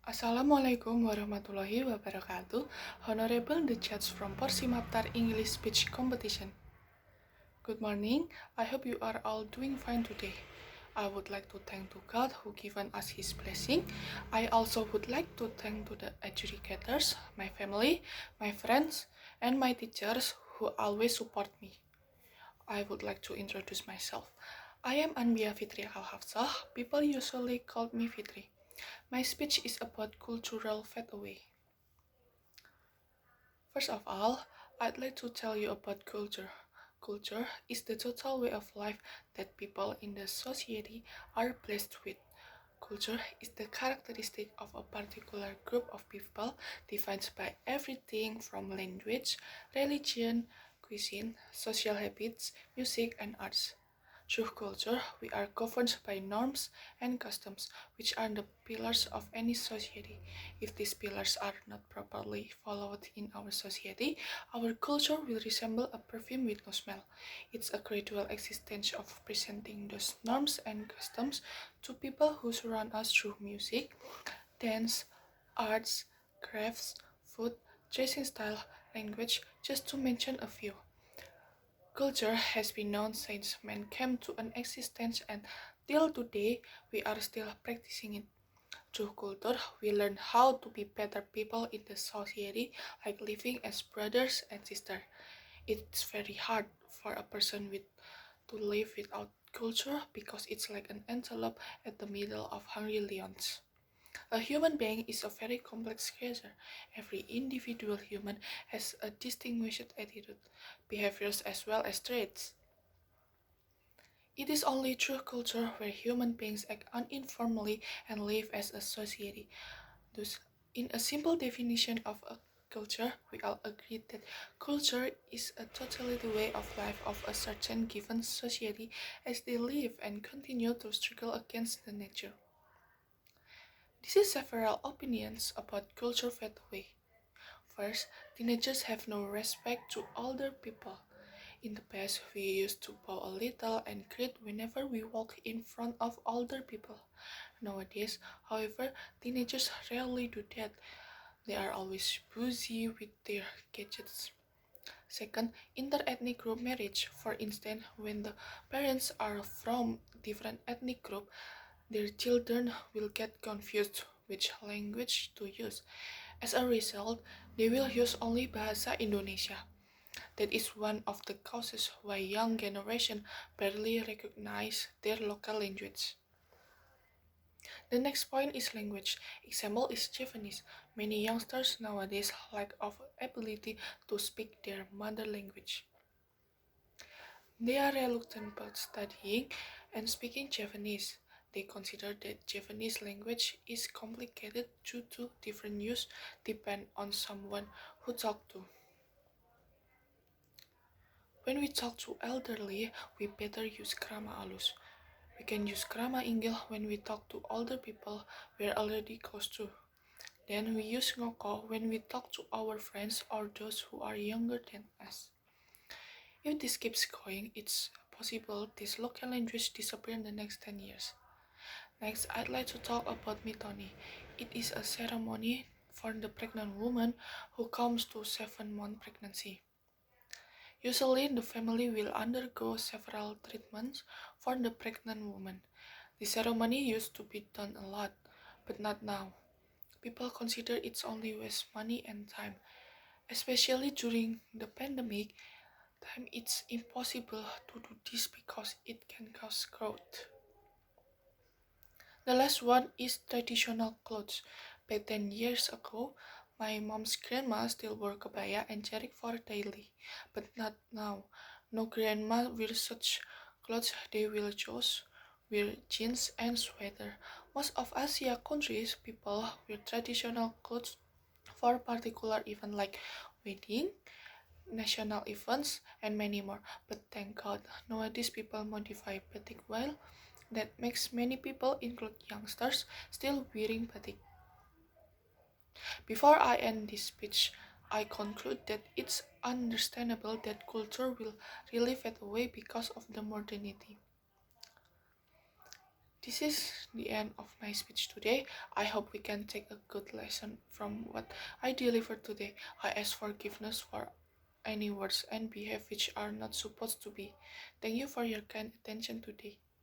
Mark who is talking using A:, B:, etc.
A: Assalamualaikum warahmatullahi wabarakatuh. Honorable the judge from Porsimaptar English Speech Competition. Good morning. I hope you are all doing fine today. I would like to thank to God who given us his blessing. I also would like to thank to the educators, my family, my friends, and my teachers who always support me. I would like to introduce myself. I am Anbia Fitri Al-Hafsah. People usually call me Fitri. My speech is about cultural fade away. First of all, I'd like to tell you about culture. Culture is the total way of life that people in the society are blessed with. Culture is the characteristic of a particular group of people defined by everything from language, religion, cuisine, social habits, music, and arts. Through culture, we are governed by norms and customs, which are the pillars of any society. If these pillars are not properly followed in our society, our culture will resemble a perfume with no smell. It's a gradual existence of presenting those norms and customs to people who surround us through music, dance, arts, crafts, food, dressing style, language, just to mention a few. Culture has been known since man came to an existence, and till today we are still practicing it. Through culture, we learn how to be better people in the society, like living as brothers and sisters. It's very hard for a person to live without culture because it's like an antelope at the middle of hungry lions. A human being is a very complex creature. Every individual human has a distinguished attitude, behaviors, as well as traits. It is only through culture where human beings act uninformally and live as a society. Thus, in a simple definition of a culture, we all agree that culture is a totality way of life of a certain given society as they live and continue to struggle against the nature. This is several opinions about culture fade away. First, teenagers have no respect to older people. In the past, we used to bow a little and greet whenever we walk in front of older people. Nowadays, however, teenagers rarely do that. They are always busy with their gadgets. Second, inter-ethnic group marriage. For instance, when the parents are from different ethnic group, their children will get confused which language to use. As a result, they will use only Bahasa Indonesia. That is one of the causes why young generation barely recognize their local language. The next point is language. Example is Japanese. Many youngsters nowadays lack of ability to speak their mother language. They are reluctant about studying and speaking Japanese. They consider that Japanese language is complicated due to different use depend on someone who talk to. When we talk to elderly, we better use krama alus. We can use krama inggil when we talk to older people we are already close to. Then we use ngoko when we talk to our friends or those who are younger than us. If this keeps going, it's possible this local language disappear in the next 10 years. Next, I'd like to talk about mitoni. It is a ceremony for the pregnant woman who comes to 7-month pregnancy. Usually, the family will undergo several treatments for the pregnant woman. The ceremony used to be done a lot, but not now. People consider it's only waste money and time. Especially during the pandemic, time it's impossible to do this because it can cause growth. The last one is traditional clothes. Back 10 years ago, my mom's grandma still wore kebaya and jarik for daily, but not now. No grandma wears such clothes, they will just wear jeans and sweater. Most of Asia countries, people wear traditional clothes for particular event like wedding, national events, and many more. But thank God, nowadays people modify batik well. That makes many people, include youngsters, still wearing batik. Before I end this speech, I conclude that it's understandable that culture will really fade away because of the modernity. This is the end of my speech today. I hope we can take a good lesson from what I delivered today. I ask forgiveness for any words and behave which are not supposed to be. Thank you for your kind attention today.